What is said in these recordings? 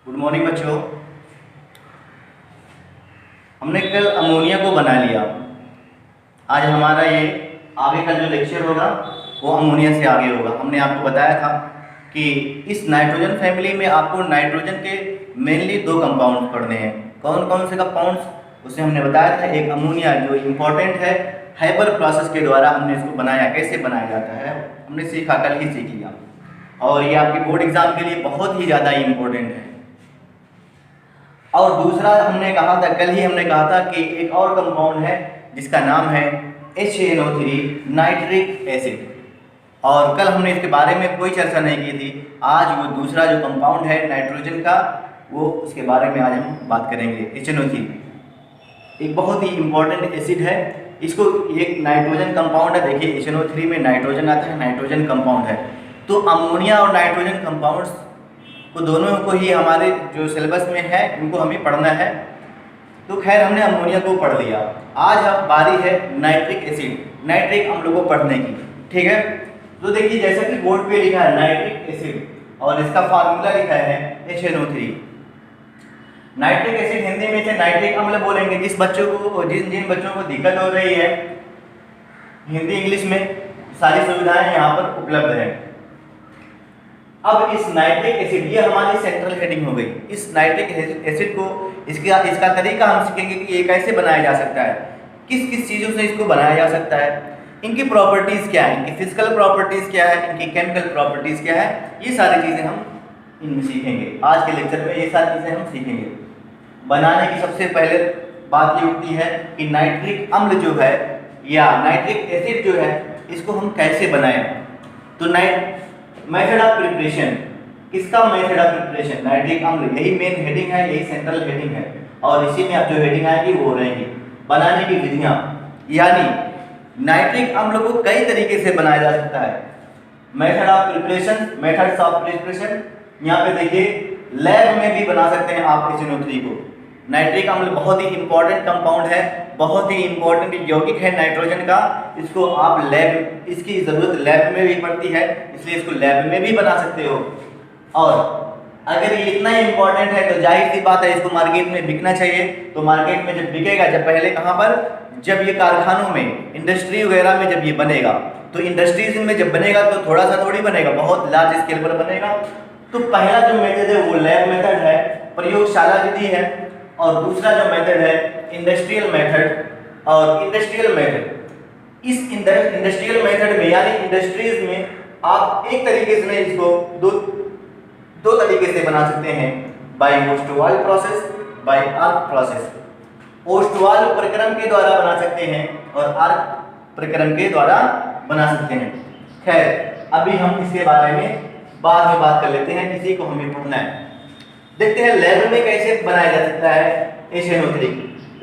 Good morning बच्चों। हमने कल अमोनिया को बना लिया। आज हमारा ये आगे का जो लेक्चर होगा वो अमोनिया से आगे होगा। हमने आपको बताया था कि इस नाइट्रोजन फैमिली में आपको नाइट्रोजन के मेनली दो कंपाउंड्स पढ़ने हैं। कौन कौन से कंपाउंड्स, उसे हमने बताया था। एक अमोनिया जो इम्पोर्टेंट है, हाइपर प्रोसेस के द्वारा हमने इसको बनाया। कैसे बनाया जाता है हमने सीखा, कल ही सीख लिया, और ये आपके बोर्ड एग्जाम के लिए बहुत ही ज़्यादा इम्पोर्टेंट है। और दूसरा हमने कहा था, कल ही हमने कहा था कि एक और कंपाउंड है जिसका नाम है HNO3 नाइट्रिक एसिड, और कल हमने इसके बारे में कोई चर्चा नहीं की थी। आज वो दूसरा जो कंपाउंड है नाइट्रोजन का, वो उसके बारे में आज हम बात करेंगे। HNO3 एक बहुत ही इम्पोर्टेंट एसिड है। इसको एक नाइट्रोजन कंपाउंड है। देखिए HNO3 में नाइट्रोजन आता है, नाइट्रोजन कंपाउंड है। तो अमोनिया और नाइट्रोजन कंपाउंड्स को दोनों को ही हमारे जो सिलेबस में है इनको हमें पढ़ना है। तो खैर हमने अमोनिया को पढ़ लिया। आज अब बारी है नाइट्रिक एसिड, नाइट्रिक अम्ल को पढ़ने की। ठीक है, तो देखिए जैसा कि बोर्ड पे लिखा है नाइट्रिक एसिड और इसका फार्मूला लिखा है HNO3। नाइट्रिक एसिड हिंदी में से नाइट्रिक अम्ल बोलेंगे। जिन बच्चों को दिक्कत हो रही है, हिंदी इंग्लिश में सारी सुविधाएं यहाँ पर उपलब्ध है। अब इस नाइट्रिक एसिड, ये हमारी सेंट्रल हेडिंग हो गई। इस नाइट्रिक एसिड को इसका तरीका हम सीखेंगे कि ये कैसे बनाया जा सकता है, किस किस चीज़ों से इसको बनाया जा सकता है, इनकी प्रॉपर्टीज़ क्या है, इनकी फिजिकल प्रॉपर्टीज़ क्या है, इनकी केमिकल प्रॉपर्टीज़ क्या है, ये सारी चीज़ें हम इनमें सीखेंगे। आज के लेक्चर में ये सारी चीज़ें हम सीखेंगे। बनाने की सबसे पहले बात ये होती है कि नाइट्रिक अम्ल जो है या नाइट्रिक एसिड जो है इसको हम कैसे बनाएं। तो मेथड ऑफ प्रिपरेशन, किसका मेथड ऑफ प्रिपरेशन? नाइट्रिक अम्ल, यही मेन हेडिंग है, यही सेंट्रल हेडिंग है, और इसी में अब जो हेडिंग आएगी वो रहेंगी। बनाने की विधियां, यानी नाइट्रिक अम्ल को कई तरीके से बनाया जा सकता है। Method of preparation, methods of preparation, यहाँ पे देखिए लैब में भी बना सकते हैं आप HNO3 को। नाइट्रिक अम्ल बहुत ही इंपॉर्टेंट कंपाउंड है, बहुत ही इंपॉर्टेंट यौगिक है नाइट्रोजन का। इसको आप लैब, इसकी ज़रूरत लैब में भी पड़ती है, इसलिए इसको लैब में भी बना सकते हो। और अगर ये इतना इंपॉर्टेंट है तो जाहिर सी बात है इसको मार्केट में बिकना चाहिए। तो मार्केट में जब बिकेगा, जब पहले कहाँ पर, जब ये कारखानों में, इंडस्ट्री वगैरह में जब ये बनेगा, तो इंडस्ट्रीज में जब बनेगा तो थोड़ा सा थोड़ी बनेगा, बहुत लार्ज स्केल पर बनेगा। तो पहला जो मेथड है वो लैब मेथड है, प्रयोगशाला विधि है, और दूसरा जो मेथड है इंडस्ट्रियल मेथड। और इंडस्ट्रियल मेथड, इस इंडस्ट्रियल मेथड में यानी इंडस्ट्रीज में आप एक तरीके से नहीं, इसको दो तरीके से बना सकते हैं, bye Ostwald process, bye arc process. Ostwald प्रक्रम के द्वारा बना सकते हैं और आर्क प्रक्रम के द्वारा बना सकते हैं। खैर अभी हम इसके बारे में बाद में बात कर लेते हैं, इसी को हमें पढ़ना है। देखते हैं लैब में कैसे बनाया जा सकता है HNO3।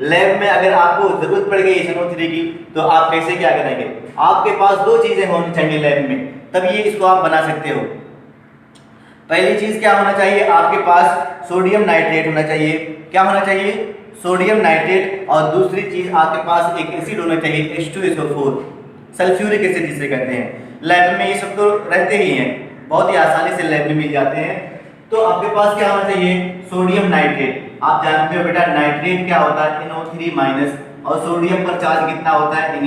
लैब में अगर आपको जरूरत पड़ गई HNO3 की तो आप कैसे क्या करेंगे? आपके पास दो चीजें होनी चाहिए लैब में, तब ये इसको आप बना सकते हो। पहली चीज क्या होना चाहिए? आपके पास सोडियम नाइट्रेट होना चाहिए। क्या होना चाहिए? Sodium nitrate. और दूसरी चीज आपके पास एक एसिड होना चाहिए H2SO4, सल्फ्यूरिक एसिड जिसे कहते हैं। लैब में ये सब तो रहते ही हैं, बहुत ही आसानी से लैब में मिल जाते हैं। तो आपके पास क्या होना चाहिए? Sodium nitrate. आप जानते हो बेटा नाइट्रेट क्या होता है? NO3-, और सोडियम पर चार्ज कितना होता है? Na+।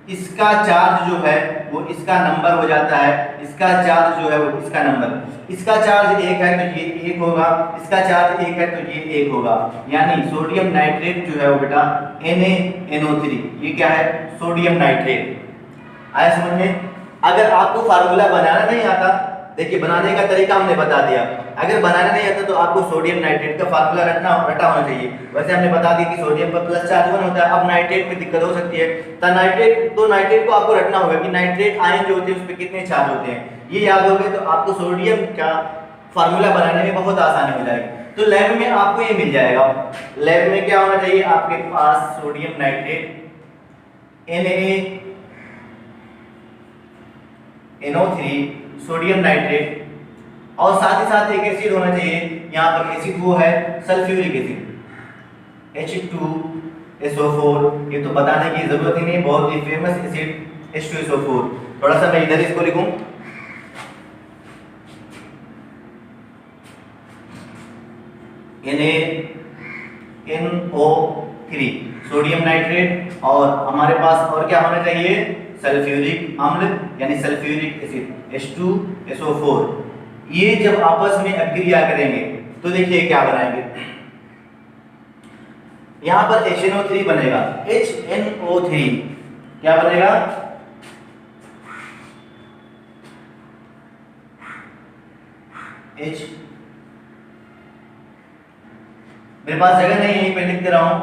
इसका चार्ज जो है वो इसका नंबर हो जाता है, इसका चार्ज जो है वो इसका नंबर। इसका चार्ज 1 है तो ये 1 होगा, इसका चार्ज 1 है तो ये 1 होगा। यानी सोडियम नाइट्रेट जो है वो बेटा NaNO3, ये क्या है? Sodium nitrate. आया समझ में? अगर आपको फार्मूला बनाना नहीं आता, देखिए बनाने का तरीका हमने बता दिया। अगर बनाना नहीं आता तो आपको सोडियम नाइट्रेट का फार्मूला रटा होना चाहिए। वैसे हमने बता दिया कि सोडियम पर प्लस चार्ज 1 होता है। अब नाइट्रेट में दिक्कत हो सकती है, तो नाइट्रेट को आपको रटना होगा कि नाइट्रेट आयन जो होते हैं उस पर कितने चार्ज होते हैं। ये याद हो गए तो आपको सोडियम का फार्मूला बनाने में बहुत आसानी हो जाएगी। तो लैब में आपको ये मिल जाएगा। लैब में क्या होना चाहिए? आपके पास sodium nitrate NaNO3 sodium nitrate, और साथ ही साथ एक एसिड होना चाहिए। यहाँ पर एसिड वो है सल्फ्यूरिक एसिड H2SO4। ये तो बताने की जरूरत ही नहीं, बहुत ही फेमस एसिड H2SO4। थोड़ा सा मैं इधर इसको लिखूं, NaNO3 सोडियम नाइट्रेट, और हमारे पास और क्या होना चाहिए, सल्फ्यूरिक अम्ल यानी सल्फ्यूरिक एसिड H2SO4। ये जब आपस में अभिक्रिया करेंगे तो देखिए क्या बनाएंगे, यहां पर HNO3 बनेगा, HNO3 क्या बनेगा, H, मेरे पास जगह नहीं है, यहीं पे लिख दे रहा हूं,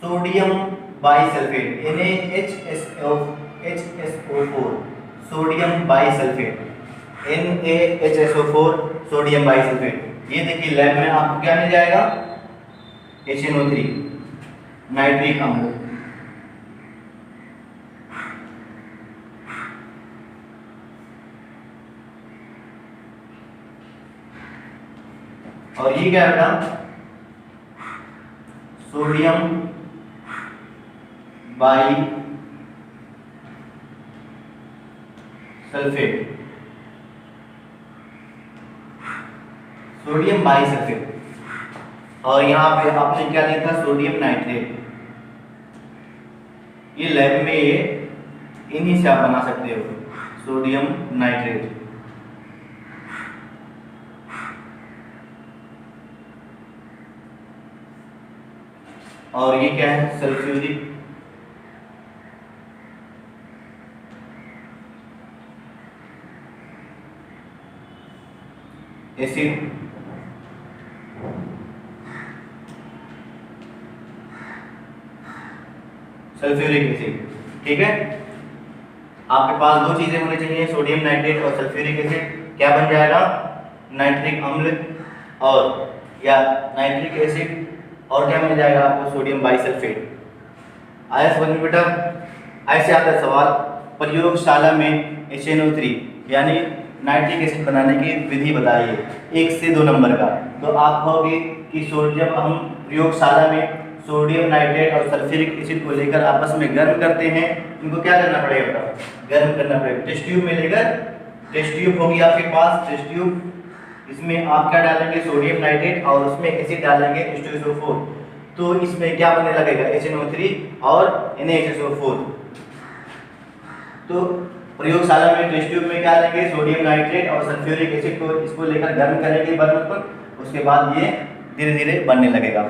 sodium bisulphate NaHSO4 sodium bisulphate NaHSO4 sodium bisulphate. ये देखिए लैब में आपको क्या मिल जाएगा, HNO3 नाइट्रिक अम्ल। और ये क्या होगा, सोडियम बाइसल्फेट, सोडियम बाइसल्फेट। और यहाँ पे आपने क्या लिखा, सोडियम नाइट्रेट। ये लैब में ये इन्हीं से आप बना सकते हो, सोडियम नाइट्रेट। और ये क्या है, सल्फ्यूरिक एसिड, सल्फ्यूरिक एसिड। ठीक है, आपके पास दो चीजें होनी चाहिए, सोडियम नाइट्रेट और सल्फ्यूरिक एसिड। क्या बन जाएगा, नाइट्रिक अम्ल और या नाइट्रिक एसिड, और क्या मिल जाएगा आपको, सोडियम बाइसल्फेट। आया समझ में बेटा। ऐसे आता है सवाल, प्रयोगशाला में HNO3 यानी नाइट्रिक एसिड बनाने की विधि बताइए, 1 से 2 नंबर का। तो आप कहोगे कि जब हम प्रयोगशाला में सोडियम नाइट्रेट और सल्फ्यूरिक एसिड को लेकर आपस में गर्म करते हैं, इनको क्या करना पड़ेगा, गर्म करना पड़ेगा। टेस्ट ट्यूब में लेकर, टेस्ट ट्यूब होगी आपके पास, टेस्ट ट्यूब, इसमें आप क्या डालेंगे, सोडियम नाइट्रेट, और उसमें एसिड डालेंगे H2SO4। तो इसमें क्या बनने लगेगा, HNO3 और NaHSO4। तो प्रयोगशाला में टेस्ट ट्यूब में क्या लेंगे, सोडियम नाइट्रेट और सल्फ्यूरिक एसिड को, इसको लेकर गर्म करेंगे बर्नर पर, उसके बाद ये धीरे धीरे बनने लगेगा।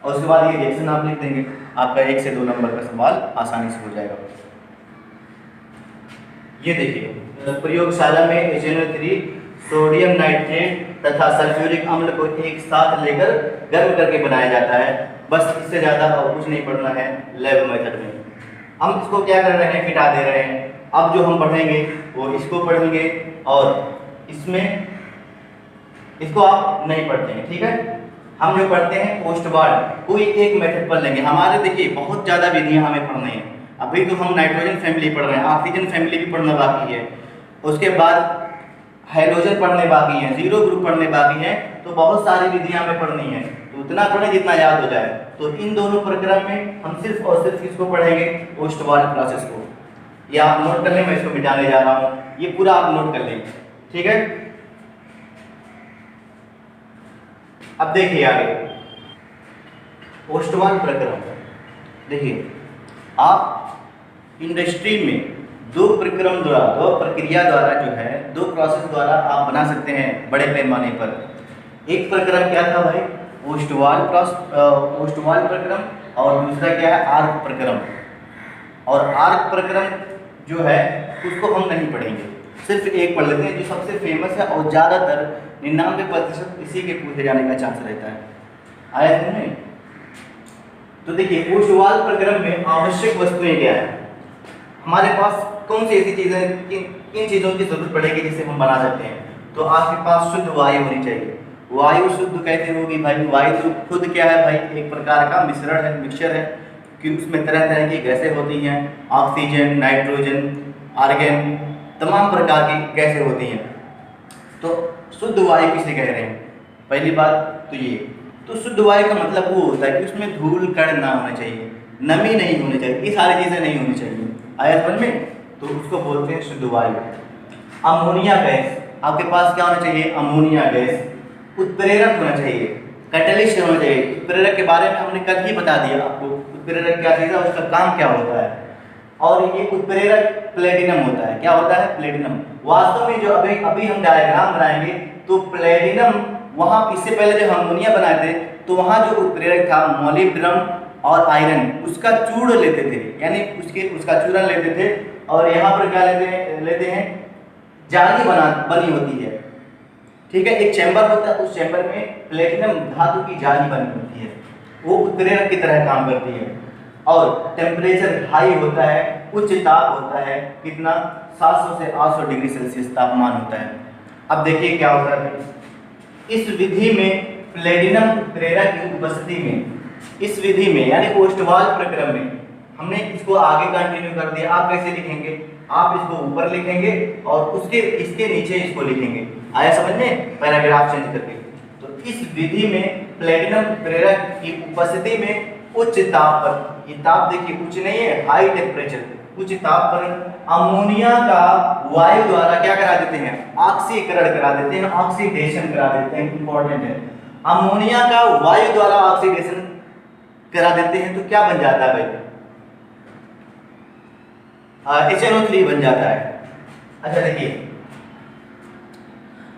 और उसके बाद ये रिएक्शन आप लिख देंगे, आपका 1 से 2 नंबर का सवाल आसानी से हो जाएगा। ये देखिए, प्रयोगशाला में HNO3 सोडियम नाइट्रेट तथा सल्फ्यूरिक अम्ल को एक साथ लेकर गर्म करके बनाया जाता है। बस इससे ज़्यादा और कुछ नहीं पढ़ना है लैब मेथड में। हम इसको क्या कर रहे हैं, मिटा दे रहे हैं। अब जो हम पढ़ेंगे वो इसको पढ़ेंगे, और इसमें इसको आप नहीं पढ़ते हैं, ठीक है। हम जो पढ़ते हैं पोस्टवार्ड, कोई एक मेथड पढ़ लेंगे। हमारे देखिए बहुत ज़्यादा विधियाँ हमें पढ़नी है। अभी तो हम नाइट्रोजन फैमिली पढ़ रहे हैं, ऑक्सीजन फैमिली भी पढ़ना बाकी है, उसके बाद हाइड्रोजन पढ़ने बाकी हैं, जीरो ग्रुप पढ़ने बाकी हैं। तो बहुत सारी विधियां हमें पढ़नी है, तो उतना पढ़े जितना याद हो जाए। तो इन दोनों प्रक्रम में हम सिर्फ और सिर्फ किसको पढ़ेंगे, पोस्टवार्ड प्रोसेस को। ये आप नोट कर लें, मैं इसको मिटाने जा रहा हूँ, ये पूरा आप नोट कर लें, ठीक है। अब देखिए आगे पोस्टवार्ड प्रक्रम। देखिए आप इंडस्ट्री में दो प्रक्रिया द्वारा जो है, 2 प्रोसेस द्वारा आप बना सकते हैं बड़े पैमाने पर। एक प्रक्रम क्या था भाई, पोस्टवार्ड प्रक्रम, और दूसरा क्या है, आर्क प्रक्रम। और आर्क प्रक्रम जो है उसको हम नहीं पढ़ेंगे, सिर्फ एक पढ़ लेते हैं जो सबसे फेमस है और ज़्यादातर 99% इसी के पूछे जाने का चांस रहता है। आया समझ में। तो देखिए पोस्टवार्ड प्रक्रम में आवश्यक वस्तुएं क्या है, हमारे पास कौन सी ऐसी चीज़ें, किन चीज़ों की जरूरत पड़ेगी जिससे हम बना सकते हैं। तो आपके पास शुद्ध वायु होनी चाहिए। वायु शुद्ध कैसे होगी भाई, वायु तो खुद क्या है भाई, एक प्रकार का मिश्रण है, मिक्सचर है, कि उसमें तरह तरह की गैसें होती हैं, ऑक्सीजन, नाइट्रोजन, आर्गन, तमाम प्रकार की गैसें होती हैं। तो शुद्ध वायु किसे कह रहे हैं, पहली बात तो ये। तो शुद्ध वायु का मतलब वो होता है कि उसमें धूल कण ना होना चाहिए, नमी नहीं होनी चाहिए, ये सारी चीज़ें नहीं होनी चाहिए। आया समझ में। तो उसको बोलते हैं शुद्ध वायु। अमोनिया गैस, आपके पास क्या होना चाहिए, अमोनिया गैस। उत्प्रेरक होना चाहिए, कैटलिस्ट होना चाहिए। उत्प्रेरक के बारे में हमने कल ही बता दिया आपको, उत्प्रेरक क्या चीज़ है, उसका काम क्या होता है। और ये उत्प्रेरक प्लेटिनम होता है। क्या होता है? प्लेटिनम। वास्तव में जो अभी हम डायग्राम बनाएंगे तो प्लेटिनम, वहाँ इससे पहले जब अमोनिया बनाए थे तो वहाँ जो उत्प्रेरक था मोलिब्डेनम और आयरन, उसका चूर्ण लेते थे, यानी उसका चूर्ण लेते थे। और यहाँ पर क्या लेते हैं, जाली बनी होती है, ठीक है। एक चैम्बर होता है, उस चैम्बर में प्लेटिनम धातु की जाली बनी होती है, वो उत्प्रेरक की तरह काम करती है। और टेम्परेचर हाई होता है, उच्च ताप होता है, कितना 700 से 800 डिग्री सेल्सियस तापमान होता है। अब देखिए क्या होता है, इस विधि में प्लेटिनम उत्प्रेरक की उपस्थिति में, इस विधि में यानी ओस्टवाल प्रक्रम में, हमने इसको आगे कंटिन्यू कर दिया। आप कैसे लिखेंगे? आप इसको ऊपर लिखेंगे और इसके नीचे इसको लिखेंगे। आया समझ में? पैराग्राफ चेंज करके। तो इस विधि में प्लेटिनम उत्प्रेरक की उपस्थिति में उच्च ताप पर, ये ताप देखिए उच्च नहीं है, हाई टेम्परेचर, उच्च ताप पर अमोनिया का वायु द्वारा क्या करा देते हैं? ऑक्सीकरण करा देते हैं, ऑक्सीडेशन करा देते हैं। इंपॉर्टेंट है, अमोनिया का वायु द्वारा ऑक्सीडेशन करा देते हैं तो क्या बन जाता है भाई? HNO3 बन जाता है। अच्छा देखिए,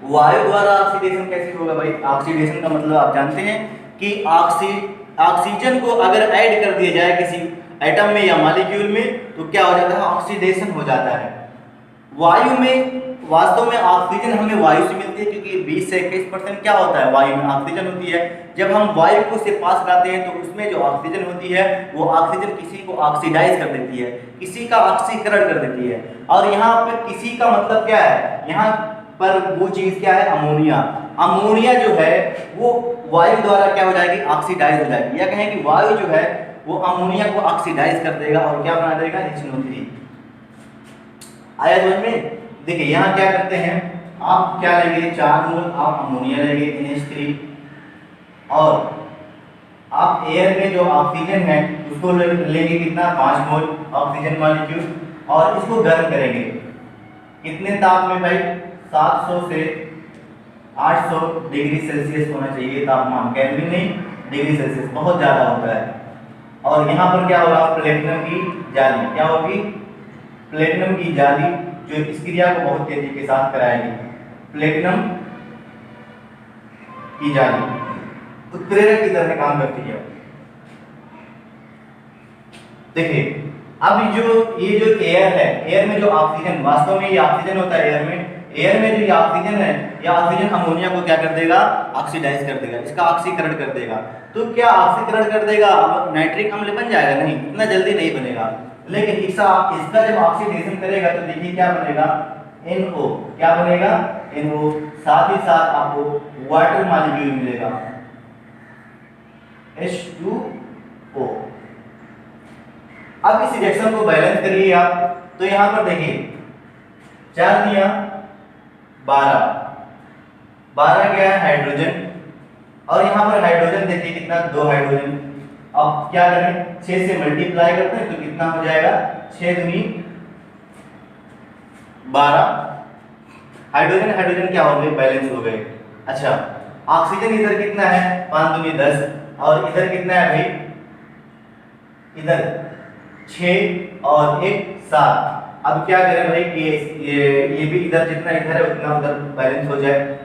वायु द्वारा ऑक्सीडेशन कैसे होगा भाई? ऑक्सीडेशन का मतलब आप जानते हैं कि ऑक्सीजन को अगर ऐड कर दिया जाए किसी एटम में या मॉलिक्यूल में तो क्या हो जाता है? ऑक्सीडेशन हो जाता है। वायु में वास्तव में ऑक्सीजन हमें वायु से मिलती है, क्योंकि 20 से 21% क्या होता है? वायु में ऑक्सीजन होती है। जब हम वायु को से पास कराते हैं तो उसमें जो ऑक्सीजन होती है वो ऑक्सीजन किसी को ऑक्सीडाइज कर देती है, किसी का ऑक्सीकरण कर देती है। और यहाँ पे किसी का मतलब क्या है? यहाँ पर वो चीज क्या है? अमोनिया। अमोनिया जो है वो वायु द्वारा क्या हो जाएगी? ऑक्सीडाइज हो जाएगी। या कहें कि वायु जो है वो अमोनिया को ऑक्सीडाइज कर देगा और क्या बना देगा? HNO3। आया समझ में? देखिए यहाँ क्या करते हैं, आप क्या लेंगे? 4 मोल आप अमोनिया लेंगे NH3, और आप एयर में जो ऑक्सीजन है उसको लेंगे कितना? 5 मोल ऑक्सीजन मॉलिक्यूल, और इसको गर्म करेंगे। कितने ताप में भाई? 700 से 800 डिग्री सेल्सियस होना चाहिए तापमान, केल्विन नहीं, डिग्री सेल्सियस, बहुत ज़्यादा होता है। और यहाँ पर क्या होगा? प्लेटिनम की जाली क्या होगी? प्लेटिनम की जाली जो इस क्रिया को बहुत तेजी के साथ कराएगी। प्लेटिनम की जाली उत्प्रेरक की तरह काम करती है। देखिए अब ये जो एयर है, एयर में जो ऑक्सीजन, वास्तव में ये ऑक्सीजन होता है एयर में, एयर में जो ये ऑक्सीजन है, ये ऑक्सीजन अमोनिया को क्या कर देगा? ऑक्सीडाइज कर देगा, इसका ऑक्सीकरण कर देगा। तो क्या ऑक्सीकरण कर देगा? अब नाइट्रिक अम्ल बन जाएगा? नहीं, इतना जल्दी नहीं बनेगा। लेकिन इसका जब ऑक्सीडेशन करेगा तो देखिए क्या बनेगा? NO। क्या बनेगा? NO। साथ ही साथ आपको वाटर मॉलिक्यूल मिलेगा, H2O। अब इस रिएक्शन को बैलेंस करिए आप, तो यहां पर देखिए 4 दिया 12 क्या है? हाइड्रोजन। और यहाँ पर हाइड्रोजन देखिए कितना? 2 हाइड्रोजन। अब क्या करें? 6 से मल्टीप्लाई करते हैं तो कितना हो जाएगा? 6 दूनी 12। हाइड्रोजन क्या हो गए? बैलेंस हो गए। अच्छा, ऑक्सीजन इधर कितना है? 5 दूनी 10, और इधर कितना है भाई? इधर 6 और 1 7। अब क्या करें भाई कि ये भी इधर जितना इधर है उतना उधर बैलेंस हो जाए।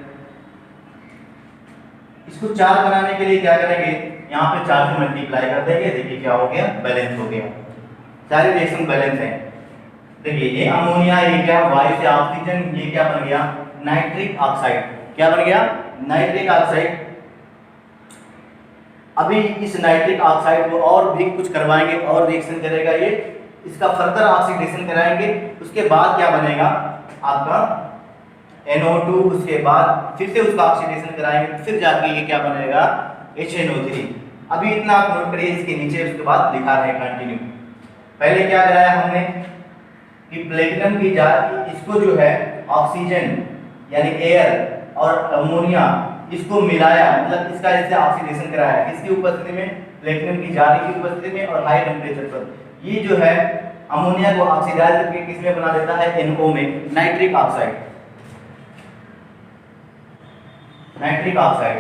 इसको 4 बनाने के लिए क्या करेंगे? यहाँ पे 4 से मल्टीप्लाई कर देंगे। देखिए क्या हो गया? बैलेंस हो गया। सारे रिएक्शन बैलेंस हैं। देखिए ये अमोनिया, ये क्या? वायु से ऑक्सीजन, ये क्या बन गया? Nitric oxide. क्या बन गया? Nitric oxide. अभी इस नाइट्रिक ऑक्साइड को और भी कुछ करवाएंगे और रिएक्शन करेगा ये, इसका फर्दर ऑक्सीडेशन कराएंगे। उसके बाद क्या बनेगा आपका? NO2। उसके बाद फिर से उसका ऑक्सीडेशन कराएंगे, फिर जाके ये क्या बनेगा? HNO3। अभी इतना आप नोट करिए, इसके नीचे उसके बाद लिखा रहे कंटिन्यू। पहले क्या कराया हमने कि प्लेटिनम की जाली, इसको जो है ऑक्सीजन यानी एयर और अमोनिया इसको मिलाया, मतलब इसका इससे ऑक्सीडेशन कराया। किसकी उपस्थिति में? प्लेटिनम की जाली की उपस्थिति में और हाई टेम्परेचर पर। ये जो है अमोनिया को ऑक्सीडाइज करके किसमें बना देता है? NO में, नाइट्रिक ऑक्साइड। Nitric oxide.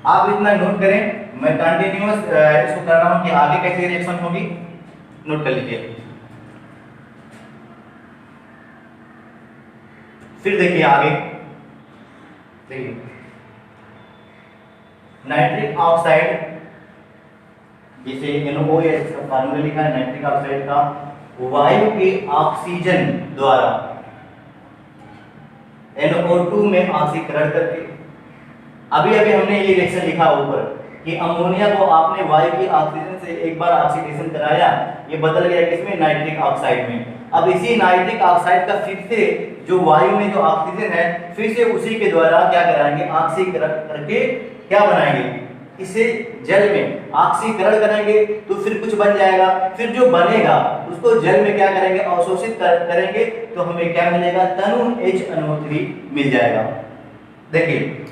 आप इतना नोट करें, मैं कंटिन्यूअस इसको कर रहा हूं कि आगे कैसे रिएक्शन होगी, नोट कर लीजिए। फिर देखिए आगे, देखिए नाइट्रिक ऑक्साइड, जिसे NOOH का फार्मूला लिखा है नाइट्रिक ऑक्साइड का, वायु के ऑक्सीजन द्वारा NO2 में ऑक्सीकरण करके, अभी अभी हमने ये रिएक्शन लिखा ऊपर कि अमोनिया को आपने वायु की ऑक्सीजन से एक बार ऑक्सीडेशन कराया, ये बदल गया किसमें, नाइट्रिक ऑक्साइड में। अब इसी नाइट्रिक ऑक्साइड का फिर से जो वायु में जो ऑक्सीजन है, फिर से उसी के द्वारा क्या कराएंगे, ऑक्सीकरण करके क्या बनाएंगे, इसे जल में ऑक्सीकरण करेंगे तो फिर कुछ बन जाएगा, फिर जो बनेगा उसको जल में क्या करेंगे, अवशोषित करेंगे, तो हमें क्या मिलेगा, तनु HNO3 मिल जाएगा। देखिए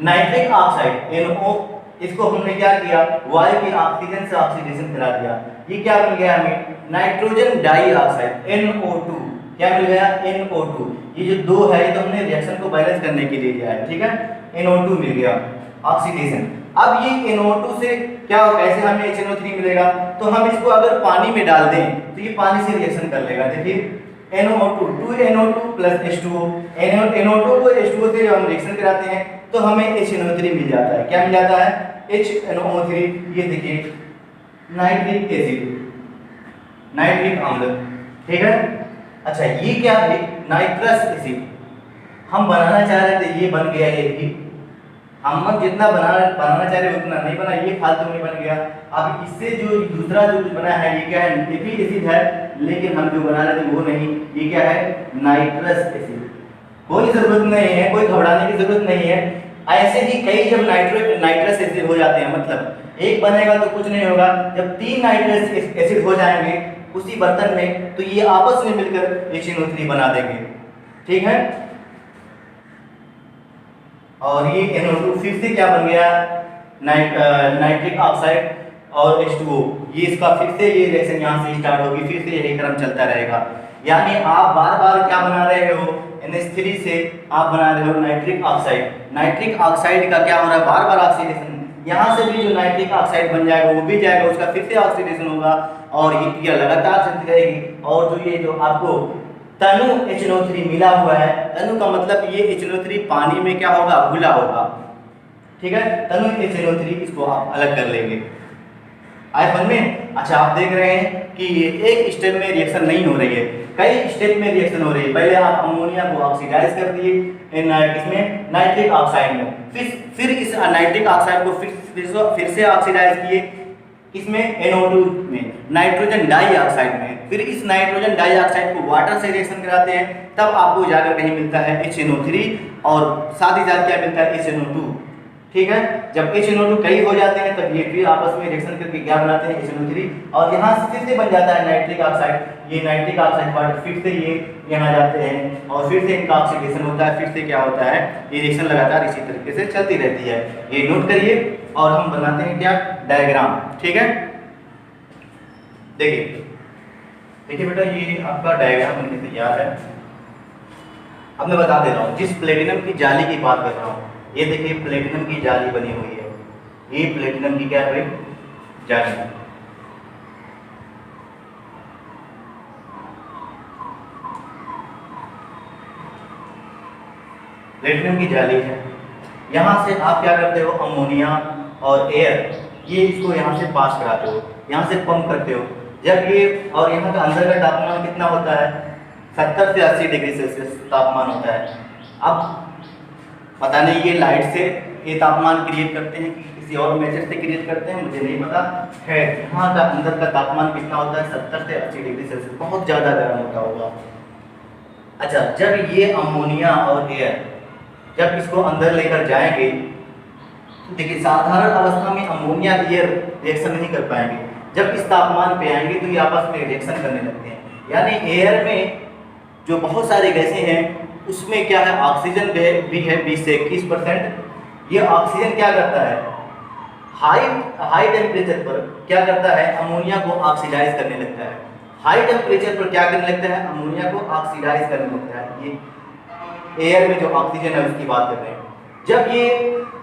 नाइट्रिक ऑक्साइड NO, इसको हमने क्या किया, वायु की ऑक्सीजन से ऑक्सीडेशन करा दिया, ये क्या मिल गया हमें, नाइट्रोजन डाइऑक्साइड NO2, क्या मिल गया, NO2। ये जो दो है तो हमने रिएक्शन को बैलेंस करने के लिए लिया है, ठीक है, NO2 मिल गया ऑक्सीडेशन। अब ये NO2 से क्या, कैसे हमें HNO3 मिलेगा, तो हम इसको अगर पानी में डाल दें तो ये पानी से रिएक्शन कर लेगा। देखिए NO2 2NO2 plus H2O, NO2 को H2O से हम रिएक्शन कराते हैं तो हमें HNO3 मिल जाता है। क्या मिल जाता है, HNO3। ये देखिए नाइट्रिक एसिड, नाइट्रिक अम्ल, ठीक है। अच्छा ये क्या है, नाइट्रस एसिड, हम बनाना चाह रहे थे, ये बन गया, ये भी हम जितना बनाना चाह रहे उतना नहीं बना, ये फालतू में बन गया। अब इससे जो दूसरा जो कुछ बना है, ये क्या है, ये भी एसिड है, लेकिन हम जो बना रहे थे वो नहीं, ये क्या है, नाइट्रस एसिड। कोई जरूरत नहीं है, कोई घबराने की जरूरत नहीं है। ऐसे ही कई जब नाइट्रस एसिड हो जाते हैं, मतलब एक बनेगा तो कुछ नहीं होगा, जब 3 नाइट्रस एसिड हो जाएंगे उसी बर्तन में, तो ये आपस में मिलकर HNO3 बना देंगे, ठीक है। और ये NO2 फिर से क्या बन गया, नाइट्रिक ऑक्साइड और H2O, ये इसका फिर से ये रिएक्शन यहाँ से स्टार्ट होगी, फिर से यही क्रम चलता रहेगा। यानी आप बार बार क्या बना रहे हो, NH3 से आप बना रहे हो नाइट्रिक ऑक्साइड। नाइट्रिक ऑक्साइड का क्या हो रहा है, बार बार ऑक्सीडेशन, यहाँ से भी जो नाइट्रिक ऑक्साइड बन जाएगा वो भी जाएगा, उसका फिर से ऑक्सीडेशन होगा और ये क्रिया लगातार चलती रहेगी। और जो ये जो आपको तनु HNO3 मिला हुआ है, तनु का मतलब ये HNO3 पानी में क्या होगा, घुला होगा, ठीक है, तनु HNO3, इसको आप अलग कर लेंगे। आए समझ में। अच्छा आप देख रहे हैं कि ये एक स्टेप में रिएक्शन नहीं हो रही है, कई स्टेप में रिएक्शन हो रही है। पहले आप अमोनिया को ऑक्सीडाइज कर दिए इसमें नाइट्रिक ऑक्साइड में, फिर इस नाइट्रिक ऑक्साइड को फिर से ऑक्सीडाइज किए इसमें NO2 में, नाइट्रोजन डाइऑक्साइड में, फिर इस नाइट्रोजन डाइऑक्साइड को वाटर से रिएक्शन कराते हैं, तब आपको जाकर कहीं मिलता है HNO3 और साथ ही साथ क्या मिलता है, HNO2, ठीक है। जब HNO2 कई हो जाते हैं तब ये फिर आपस में रिएक्शन करके क्या बनाते हैं, HNO3, और यहाँ से फिर से बन जाता है नाइट्रिक ऑक्साइड। ये नाइट्रिक ऑक्साइड वाटर फिर से ये यहाँ जाते हैं और फिर से इनका ऑक्सीडेशन होता है, फिर से क्या होता है, ये रिएक्शन लगातार इसी तरीके से चलती रहती है। ये नोट करिए और हम बनाते हैं क्या, डायग्राम, ठीक है। देखिए देखिए बेटा, ये आपका डायग्राम बनके तैयार है। अब मैं बता दे रहा हूँ, जिस प्लेटिनम की जाली की बात कर रहा हूँ, ये देखिए प्लेटिनम की जाली बनी हुई है, ये प्लेटिनम की क्या है, जाली। प्लेटिनम की जाली है, यहाँ से आप क्या करते हो, अमोनिया और एयर, ये इसको यहाँ से पास कराते हो, यहाँ से पंप करते हो। जब ये, और यहाँ का अंदर का तापमान कितना होता है, 70 से 80 डिग्री सेल्सियस तापमान होता है। अब पता नहीं ये लाइट से ये तापमान क्रिएट करते हैं कि किसी और मेथड से क्रिएट करते हैं, मुझे नहीं पता है। यहाँ का अंदर का तापमान कितना होता है, 70 से 80 डिग्री सेल्सियस, बहुत ज़्यादा गर्म होता होगा। अच्छा, जब ये अमोनिया और एयर जब इसको अंदर लेकर जाएंगे तो देखिए साधारण अवस्था में अमोनिया एयर रिएक्शन नहीं कर पाएंगे, जब इस तापमान पे आएंगे तो ये आपस में रिएक्शन करने लगते हैं। यानी एयर में जो बहुत सारे गैसें हैं उसमें क्या है, ऑक्सीजन भी है 20 से 21%। ये ऑक्सीजन क्या करता है, हाई टेम्परेचर पर क्या करता है, अमोनिया को ऑक्सीडाइज करने लगता है। हाई टेम्परेचर पर क्या करने लगता है, अमोनिया को ऑक्सीडाइज करने लगता है। ये एयर में जो ऑक्सीजन है उसकी बात कर रहे हैं। जब ये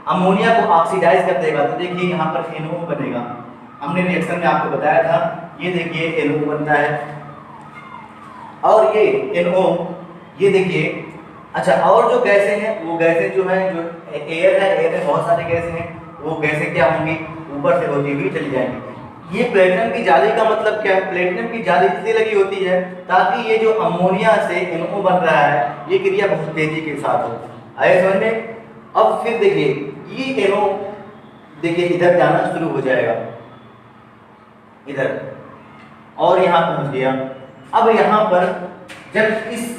अमोनिया को ऑक्सीडाइज कर देगा तो देखिए यहाँ पर NO बनेगा। हमने रिएक्शन में आपको बताया था, ये देखिए NO बनता है और ये NO, ये देखिए। अच्छा, और जो गैसें हैं वो गैसें जो है, जो एयर है, एयर में बहुत सारे गैसें हैं, वो गैसें क्या होंगी, ऊपर से होती हुई चली जाएंगी। ये प्लेटिनम की जाली का मतलब क्या है, प्लेटिनम की जाली इसलिए लगी होती है ताकि ये जो अमोनिया से NO बन रहा है ये क्रिया बहुत तेजी के साथ हो। आए समझ में? अब फिर देखिए ये NO देखिए इधर जाना शुरू हो जाएगा, इधर, और यहाँ पहुंच गया। अब यहाँ पर जब इस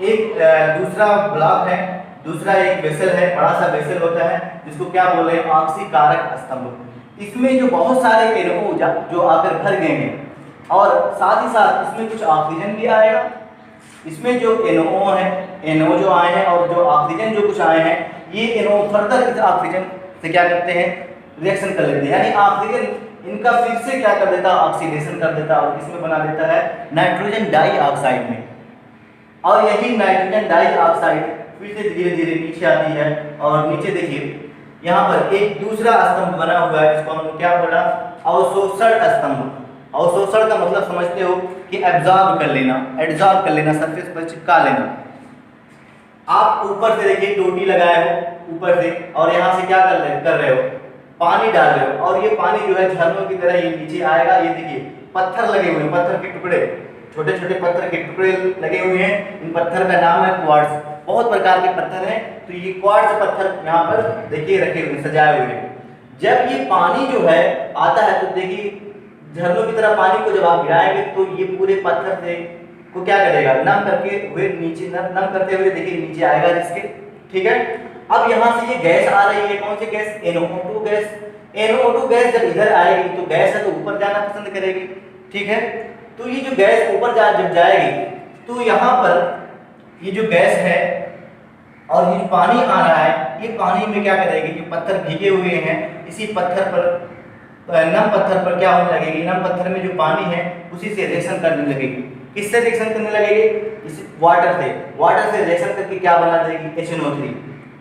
एक दूसरा ब्लॉक है, दूसरा एक वेसल है, बड़ा सा वेसल होता है जिसको क्या बोल रहे हैं, ऑक्सीकारक स्तंभ। इसमें जो बहुत सारे NO जो आकर भर गए हैं और साथ ही साथ इसमें कुछ ऑक्सीजन भी आएगा। इसमें जो NO है, NO जो आए हैं और जो ऑक्सीजन जो कुछ आए हैं, ये NO फर्दर इस ऑक्सीजन से क्या करते हैं, रिएक्शन कर लेते हैं, यानी ऑक्सीजन इनका फिर से क्या कर देता है, ऑक्सीडेशन कर देता है और इसमें बना देता है नाइट्रोजन डाइऑक्साइड में। और यही नाइट्रोजन डाइऑक्साइड फिर से धीरे धीरे नीचे आती है और नीचे देखिए यहाँ पर एक दूसरा स्तंभ बना हुआ है जिसको हम क्या बोला, अवशोषण स्तंभ। अवशोषण का मतलब समझते हो कि एब्जॉर्ब कर लेना, एब्जॉर्ब कर लेना, सरफेस पर चिपका लेना। आप ऊपर से देखिए टोटी लगाए हो ऊपर से और यहाँ से क्या कर रहे हो, पानी डाल रहे हो और ये पानी जो है झरनों की तरह ये नीचे आएगा। ये देखिए पत्थर लगे हुए हैं, पत्थर के टुकड़े, छोटे छोटे पत्थर के टुकड़े लगे हुए हैं। इन पत्थर का नाम है क्वार्ट्ज। बहुत प्रकार के पत्थर हैं, तो ये क्वार्ट्ज पत्थर यहाँ पर देखिए रखे हुए, सजाए हुए हैं। जब ये पानी जो है आता है तो देखिए झरनों की तरह पानी को जब आप गिराएंगे तो ये पूरे पत्थर से को क्या करेगा, नम करके हुए नीचे, नम करते हुए देखिए नीचे आएगा जिसके, ठीक है। अब यहाँ से ये गैस आ रही है, कौन सी gas, NO2 gas. NO2 gas जब इधर आएगी तो गैस है तो ऊपर जाना पसंद करेगी, ठीक है। तो ये जो गैस ऊपर जब जाएगी तो यहाँ पर ये जो गैस है और ये जो पानी आ रहा है, ये पानी में क्या करेगी, जो पत्थर भीगे हुए हैं इसी पत्थर पर, नम पत्थर पर क्या होने लगेगी, नम पत्थर में जो पानी है उसी से रिएक्शन करने लगेगी। किससे रिएक्शन करने लगेगी, इस वाटर से। वाटर से रिएक्शन करके क्या बना देगी, HNO3।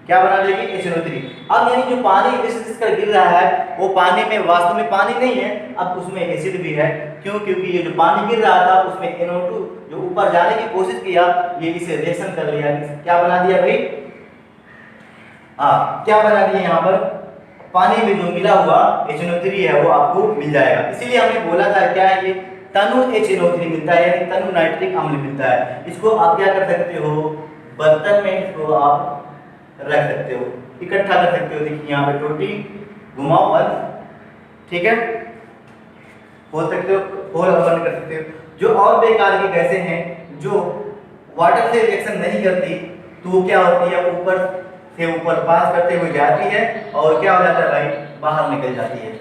क्या बना देगी, HNO3। अब यानी जो पानी जिसका गिर रहा है वो पानी में वास्तव में पानी नहीं है, अब उसमें एसिड भी है। क्यों, क्योंकि ये जो पानी गिर रहा था उसमें NO2 जो ऊपर जाने की कोशिश किया, ये इसे रिएक्शन कर लिया। क्या बना दिया भाई, हाँ क्या बना दिया, यहाँ पर पानी में जो मिला हुआ HNO3 है वो आपको मिल जाएगा। इसीलिए हमने बोला था क्या है, ये तनु HNO3 मिलता है, यानी तनु नाइट्रिक अम्ल मिलता है। इसको आप क्या कर सकते हो, बर्तन में इसको आप रख सकते हो, इकट्ठा कर सकते हो। देखिए यहाँ पे टोटी घुमाओ बंद, ठीक है, खोल सकते हो, खोल और बंद कर सकते हो। जो और बेकार की गैसें हैं जो वाटर से रिएक्शन नहीं करती तो वो क्या होती है, ऊपर से ऊपर पास करते हुए जाती है और क्या हो जाता है भाई, बाहर निकल जाती है।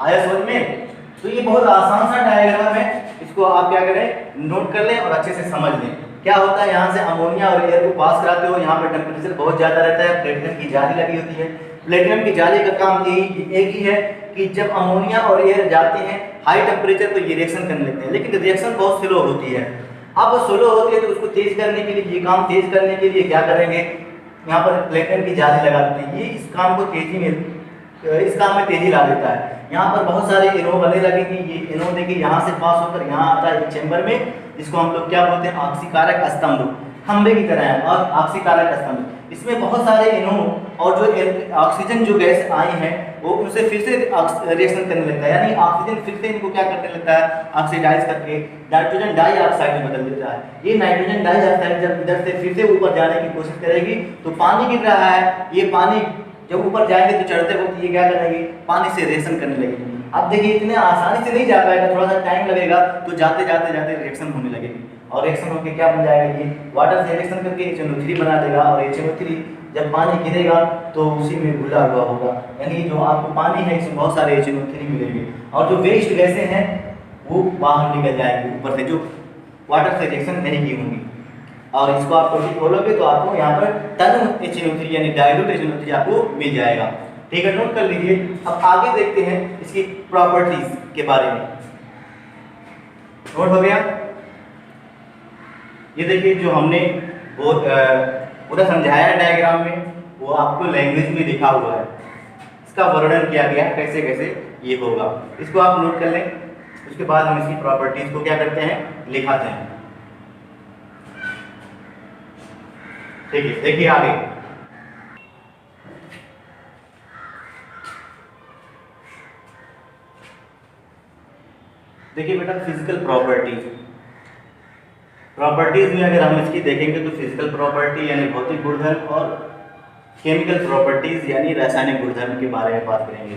आया समझ में? तो ये बहुत आसान सा डायग्राम है, इसको आप क्या करें, नोट कर लें और अच्छे से समझ लें। क्या होता है, यहाँ से अमोनिया और एयर को पास कराते हो, यहाँ पर टेम्परेचर बहुत ज़्यादा रहता है, प्लेटिनम की जाली लगी होती है। प्लेटिनम की जाली का काम एक ही है कि जब अमोनिया और एयर जाते हैं हाई टेम्परेचर तो ये रिएक्शन करने लगते हैं, लेकिन रिएक्शन बहुत स्लो होती है। अब स्लो होती है तो उसको तेज करने के लिए, ये काम तेज करने के लिए क्या करेंगे, यहाँ पर प्लेटिनम की जाली लगा देते हैं। ये इस काम को तेजी में, इस काम में तेजी ला देता है। यहाँ पर बहुत सारे NO बने लगेंगे। ये NO देखिए यहाँ से पास होकर यहाँ आता है चैम्बर में, जिसको हम लोग क्या बोलते हैं, ऑक्सीकारक स्तंभ, खंबे की तरह है और ऑक्सीकारक स्तंभ। इसमें बहुत सारे NO और जो ऑक्सीजन जो गैस आई है वो उनसे फिर से रिएक्शन करने लगता है, यानी ऑक्सीजन फिर से इनको क्या करने लगता है, ऑक्सीडाइज करके नाइट्रोजन डाइऑक्साइड में बदल देता है। ये नाइट्रोजन डाइऑक्साइड जब इधर से फिर से ऊपर जाने की कोशिश करेगी तो पानी गिर रहा है, ये पानी जब ऊपर जाएंगे तो चढ़ते वक्त ये क्या करेंगे, पानी से रिएक्शन करने लगेगी। अब देखिए इतने आसानी से नहीं जा पाएगा, थोड़ा सा टाइम लगेगा, तो जाते जाते जाते रिएक्शन होने लगेगी और रिएक्शन होकर क्या बन जाएगा, ये वाटर से रिएक्शन करके HNO3 बना देगा और HNO3 जब पानी गिरेगा तो उसी में घुला हुआ होगा, यानी जो आपको पानी है इसमें बहुत सारे HNO3 मिलेंगे और जो वेस्ट गैसें हैं वो बाहर निकल जाएंगी ऊपर से, जो वाटर से रिएक्शन नहीं की होंगी। और इसको आप टोटी खोलोगे तो आपको यहाँ पर तनु HNO3 यानी डाइल्यूट HNO3 आपको मिल जाएगा, ठीक है, नोट कर लीजिए। अब आगे देखते हैं इसकी प्रॉपर्टीज के बारे में। नोट हो गया? ये देखिए जो हमने वो पूरा समझाया है डायग्राम में, वो आपको लैंग्वेज में लिखा हुआ है, इसका वर्णन किया गया है कैसे कैसे ये होगा। इसको आप नोट कर लें। उसके बाद हम इसकी प्रॉपर्टीज को क्या करते हैं, लिखाते हैं। ठीक है, देखिए आगे। देखिए बेटा, फिजिकल प्रॉपर्टीज में अगर हम इसकी देखेंगे तो फिजिकल प्रॉपर्टी यानी भौतिक गुणधर्म और केमिकल प्रॉपर्टीज यानी रासायनिक गुणधर्म के बारे में बात करेंगे।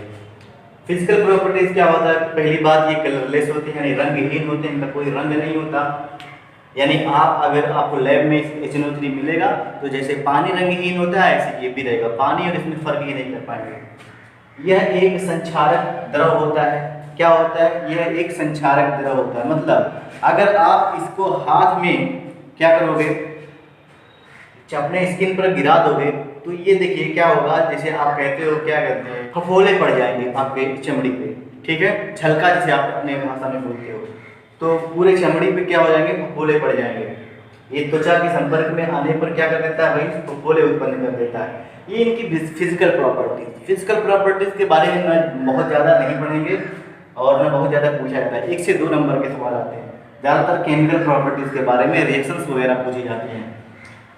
फिजिकल प्रॉपर्टीज क्या होता है? पहली बात, ये कलरलेस होते हैं यानी रंगहीन होते हैं, इनका कोई रंग नहीं होता। यानी अगर आपको लैब में HNO3 मिलेगा तो जैसे पानी रंगहीन होता है ऐसे ये भी रहेगा, पानी और इसमें फर्क ही नहीं कर पाएंगे। यह एक संक्षारक द्रव होता है। क्या होता है? यह एक संक्षारक द्रव होता है। मतलब अगर आप इसको हाथ में क्या करोगे, अपने स्किन पर गिरा दोगे तो ये देखिए क्या होगा, जैसे आप कहते हो क्या कहते हैं, फफोले पड़ जाएंगे आपके चमड़ी पे। ठीक है, छलका जिसे आप अपने भाषा में बोलते हो, तो पूरे चमड़ी पे क्या हो जाएंगे, फफोले पड़ जाएंगे। ये त्वचा के संपर्क में आने पर क्या कर देता है भाई, फफोले उत्पन्न कर देता है। ये इनकी फिजिकल प्रॉपर्टीज के बारे में मैं बहुत ज़्यादा नहीं पढ़ेंगे और मैं बहुत ज़्यादा पूछा जाता है, 1 से 2 नंबर के सवाल आते हैं। ज़्यादातर केमिकल प्रॉपर्टीज के बारे में रिएक्शंस वगैरह पूछी जाती हैं।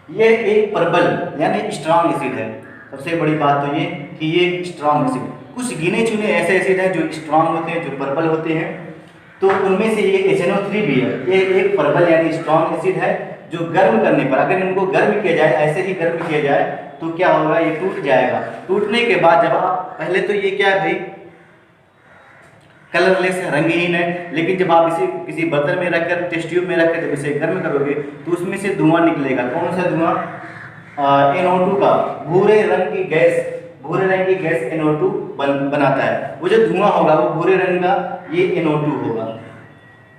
ये एक प्रबल यानी स्ट्रॉन्ग एसिड है। सबसे बड़ी बात तो ये कि ये स्ट्रॉन्ग एसिड, कुछ गिने चुने ऐसे एसिड हैं जो स्ट्रॉन्ग होते हैं, जो प्रबल होते हैं, तो उनमें से ये HNO3 भी है। ये एक प्रबल यानी स्ट्रॉन्ग एसिड है जो गर्म करने पर, अगर इनको गर्म किया जाए, ऐसे ही गर्म किया जाए तो क्या होगा, ये टूट जाएगा। टूटने के बाद जब आप पहले तो ये क्या है भाई, कलरलेस है, रंगहीन है, लेकिन जब आप इसे किसी बर्तन में रखकर, टेस्ट ट्यूब में रखकर जब इसे गर्म करोगे तो उसमें से धुआं निकलेगा। कौन सा धुआं? NO2 का, भूरे रंग की गैस NO2 बनाता है। वो जो धुआं होगा वो भूरे रंग का, ये NO2 होगा।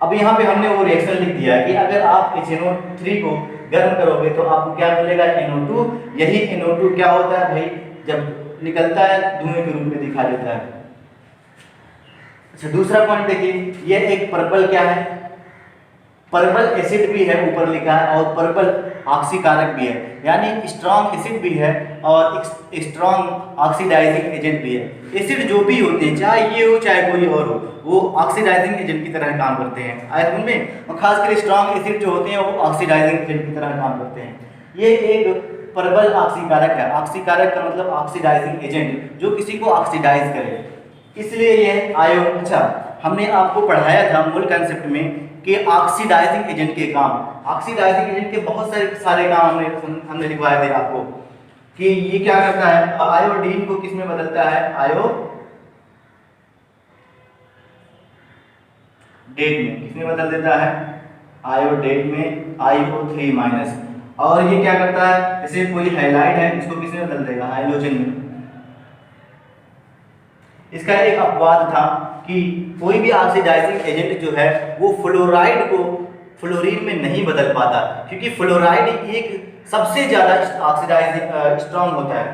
अब यहाँ पे हमने वो रिएक्शन लिख दिया है कि अगर आप HNO3 को गर्म करोगे तो आपको क्या मिलेगा, NO2। यही NO2 क्या होता है भाई, जब निकलता है धुएं के रूप में दिखा देता है। अच्छा, दूसरा पॉइंट देखिए, ये एक प्रबल क्या है, प्रबल एसिड भी है, ऊपर लिखा है, और प्रबल ऑक्सीकारक भी है, यानी स्ट्रॉन्ग एसिड भी है और स्ट्रॉन्ग ऑक्सीडाइजिंग एजेंट भी है। एसिड जो भी होते हैं, चाहे ये हो चाहे कोई और हो, वो ऑक्सीडाइजिंग एजेंट की तरह काम करते हैं आयत में, और खासकर स्ट्रॉन्ग एसिड जो होते हैं वो ऑक्सीडाइजिंग एजेंट की तरह काम करते हैं। ये एक प्रबल ऑक्सीकारक है। ऑक्सीकारक का मतलब ऑक्सीडाइजिंग एजेंट, जो किसी को ऑक्सीडाइज करे, इसलिए ये आयो। अच्छा, हमने आपको पढ़ाया था मूल कंसेप्ट में कि ऑक्सीडाइजिंग एजेंट के काम, ऑक्सीडाइजिंग एजेंट के बहुत सारे काम हमने लिखवाए थे आपको कि ये क्या करता है, आयोडीन को किस में बदलता है, आयोडेट में, किस में बदल देता है, आयोडेट में, IO3-। और ये क्या करता है, जैसे कोई हैलाइड है, इसको किस में बदल देगा, हाइड्रोजन में। इसका एक अपवाद था कि कोई भी ऑक्सीडाइजिंग एजेंट जो है वो फ्लोराइड को फ्लोरीन में नहीं बदल पाता, क्योंकि फ्लोराइड एक सबसे ज़्यादा ऑक्सीडाइजिंग स्ट्रॉन्ग होता है,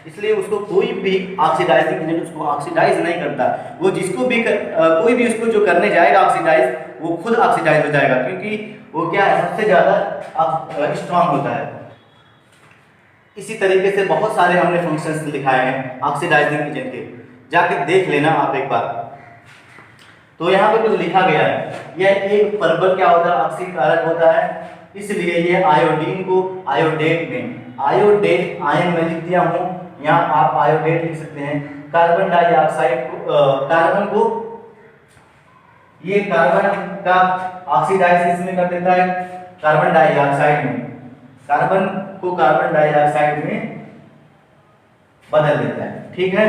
इसलिए उसको कोई भी ऑक्सीडाइजिंग एजेंट उसको ऑक्सीडाइज नहीं करता। वो जिसको भी कोई भी उसको जो करने जाएगा ऑक्सीडाइज, वो खुद ऑक्सीडाइज हो जाएगा, क्योंकि वो क्या है, सबसे ज़्यादा स्ट्रॉन्ग होता है। इसी तरीके से बहुत सारे हमने फंक्शंस लिखाए हैं ऑक्सीडाइजिंग एजेंट के, जाके देख लेना आप एक बार। तो यहाँ पे कुछ लिखा गया है, यह एक प्रबल क्या होता है, ऑक्सीकारक होता है, इसलिए ये आयोडीन को आयोडेट में, आयोडेट आयन में लिख दिया हूँ, यहाँ आप आयोडेट लिख सकते हैं। कार्बन डाइऑक्साइड को, कार्बन को, ये कार्बन का ऑक्सीडाइज में कर देता है कार्बन डाइऑक्साइड में, कार्बन को कार्बन डाइऑक्साइड में बदल देता है। ठीक है,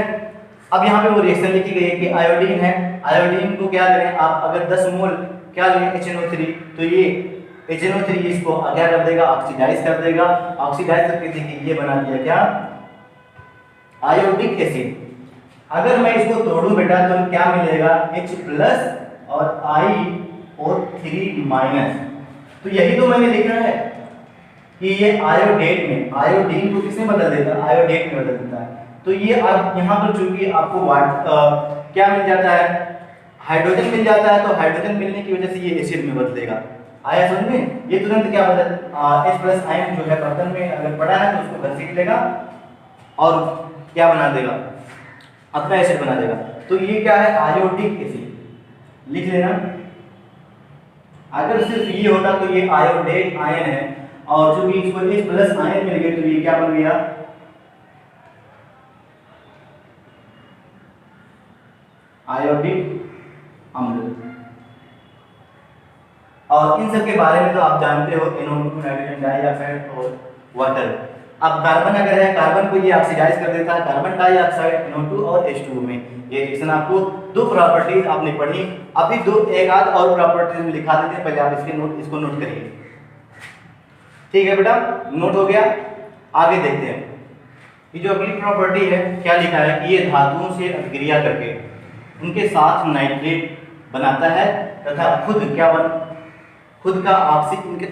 अब यहाँ पे वो रिएक्शन लिखी गई है कि आयोडीन है, आयोडीन को क्या करें आप, अगर 10 मोल क्या लें HNO3, तो ये HNO3 इसको क्या कर देगा, ऑक्सीडाइज कर देगा। ऑक्सीडाइज करके देखिए ये बना दिया क्या, आयोडिक एसिड। अगर मैं इसको तोड़ूं बेटा तो क्या मिलेगा, H+ और IO3-। तो यही तो मैंने लिखा है कि ये आयोडेट में, आयोडीन को किसमें बदल देता है, आयोडेट में बदल देता है। तो ये अब यहाँ पर चूंकि आपको क्या मिल जाता है, हाइड्रोजन मिल जाता है, तो हाइड्रोजन मिलने की वजह से ये एसिड में बदलेगा। आया समझ में, ये तुरंत क्या बदल H+ आयन जो है बर्तन में अगर पड़ा है तो उसको घसीट लेगा और क्या बना देगा, अपना एसिड बना देगा। तो ये क्या है, आयोडिक एसिड, लिख लेना। अगर सिर्फ ये होता तो ये आयोडेट आयन है, और चूंकि इसको H+ आयन मिल गए तो ये क्या बन गया, आयोडिक अम्ल। और इन सब के बारे में तो आप जानते हो, NO2, नाइट्रोजन डाइऑक्साइड और वाटर। अब कार्बन अगर है, कार्बन को ये ऑक्सीडाइज कर देता है, कार्बन डाइऑक्साइड NO2 और H2 में। ये रिएक्शन आपको दो प्रॉपर्टीज आपने पढ़ी, अभी एक आध और प्रॉपर्टीज में लिखा देते हैं, पहले आप इसको नोट करिए। ठीक है बेटा, नोट हो गया। आगे देखते हैं, ये जो अगली प्रॉपर्टी है क्या लिखा है कि ये धातुओं से अभिक्रिया करके उनके साथ नाइट्रेट बनाता है तथा खुद का ऑक्सीजन,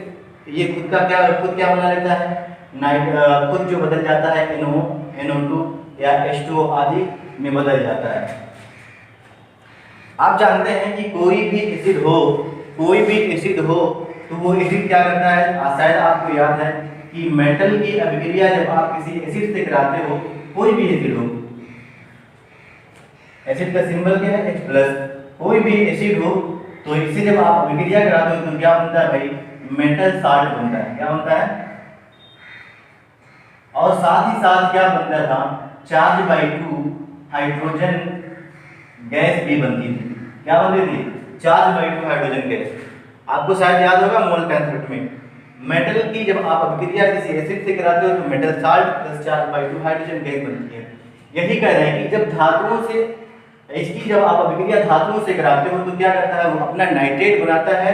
ये खुद क्या बना लेता है, खुद जो बदल जाता है NO2 या H2O आदि में बदल जाता है। आप जानते हैं कि कोई भी एसिड हो तो वो एसिड क्या करता है, शायद आपको याद है कि मेटल की अभिक्रिया जब आप किसी एसिड से कराते हो, कोई भी एसिड हो, एसिड का सिंबल क्या है, H+, कोई भी एसिड हो तो इससे जब आप अभिक्रिया कराते हो तो क्या बनता है भाई, मेटल साल्ट बनता है। क्या बनता है, और साथ ही साथ क्या बनता था, चार्ज/2 हाइड्रोजन गैस भी बनती थी। क्या बनती थी, चार्ज/2 हाइड्रोजन गैस। आपको शायद याद होगा मोल कंसेप्ट में, मेटल की जब आप अभिक्रिया किसी एसिड से कराते हो तो metal salt plus charge hydrogen gas बनती है। यही कह रहे हैं कि जब धातुओं से इसकी जब आप अभिक्रिया धातुओं से कराते हो तो क्या करता है, वो अपना नाइट्रेट बनाता है,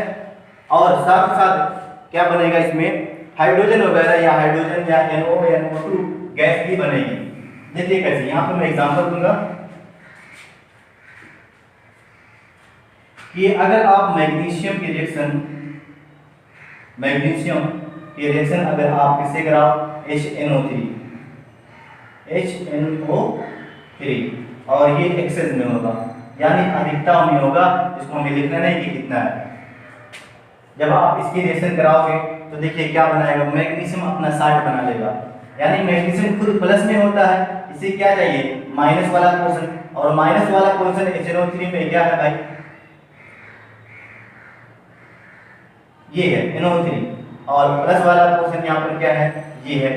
और साथ साथ क्या बनेगा, इसमें हाइड्रोजन वगैरह या हाइड्रोजन या NO या NO2 गैस भी बनेगी। देखिए कैसे, यहाँ पर मैं एग्जांपल दूंगा कि अगर आप मैग्नीशियम की रिएक्शन अगर आप किससे कराओ, HNO3 और ये एक्सेस में होगा, यानी अधिकता में होगा, इसको हमें लिखना नहीं कि कितना है। जब आप इसकी रिएक्शन कराओगे तो देखिए क्या बनाएगा, मैग्नीशियम अपना साल्ट बना लेगा, यानी मैग्नीशियम खुद प्लस में होता है, इसे क्या चाहिए, माइनस वाला पोर्शन, और माइनस वाला पोर्शन HNO3 में क्या है भाई, ये है NO3, और प्लस वाला पोर्शन यहाँ पर क्या है, ये है।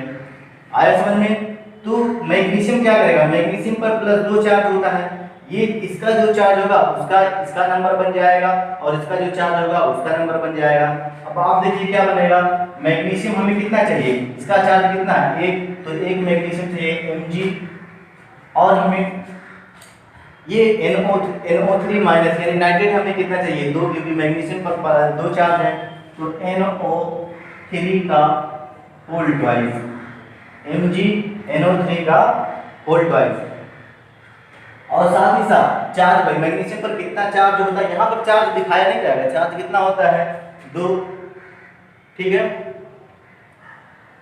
आया समझ में। तो मैग्नीशियम क्या करेगा, मैग्नीशियम पर +2 चार्ज होता है, ये इसका जो चार्ज होगा उसका इसका नंबर बन जाएगा, और इसका जो चार्ज होगा उसका नंबर बन जाएगा। अब आप देखिए क्या बनेगा, मैग्नीशियम हमें कितना चाहिए, इसका चार्ज कितना है 1, तो 1 मैग्नीशियम चाहिए Mg, और हमें ये NO3 माइनस यानी नाइट्रेट हमें कितना चाहिए 2, क्योंकि मैग्नीशियम पर 2 चार्ज है, तो NO3 का होल ट्वाइस, Mg NO3 का होल ट्वाइस। और साथ ही साथ चार्ज भाई, मैग्नीशियम पर कितना चार्ज होता है, यहाँ पर चार्ज दिखाया नहीं जाएगा, चार्ज कितना होता है 2, ठीक है।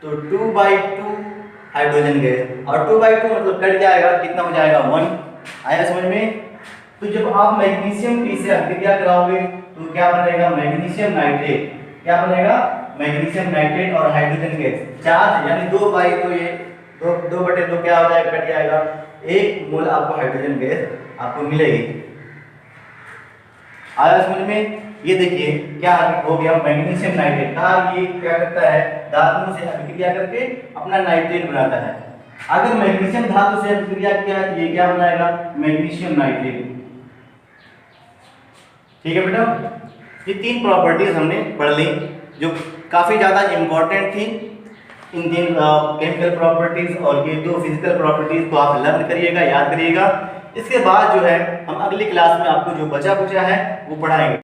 तो 2/2 हाइड्रोजन गैस, और 2/2 मतलब कट जाएगा, कितना हो जाएगा 1। आया समझ में। तो जब आप मैग्नीशियम की से अभिक्रिया कराओगे तो क्या बनेगा, मैग्नीशियम नाइट्रेट, क्या बनेगा, मैग्नीशियम नाइट्रेट और हाइड्रोजन गैस, चार्ज यानी 2/2, ये 2/2 क्या हो जाएगा, कट जाएगा, 1 मोल आपको हाइड्रोजन गैस आपको मिलेगी। आया समझ में। ये देखिए क्या हो गया, मैग्नीशियम नाइट्रेट, कहा ये क्या करता है, धातुओं से अभिक्रिया करके अपना नाइट्रेट बनाता है। अगर मैग्नीशियम धातु से अभिक्रिया किया है तो ये क्या बनाएगा, मैग्नीशियम नाइट्रेट। ठीक है बेटा, ये 3 प्रॉपर्टीज हमने पढ़ ली जो काफी ज्यादा इंपॉर्टेंट थी। इन 3 केमिकल प्रॉपर्टीज और ये 2 फिजिकल प्रॉपर्टीज को आप लर्न करिएगा, याद करिएगा। इसके बाद जो है हम अगली क्लास में आपको जो बचा है वो पढ़ाएंगे।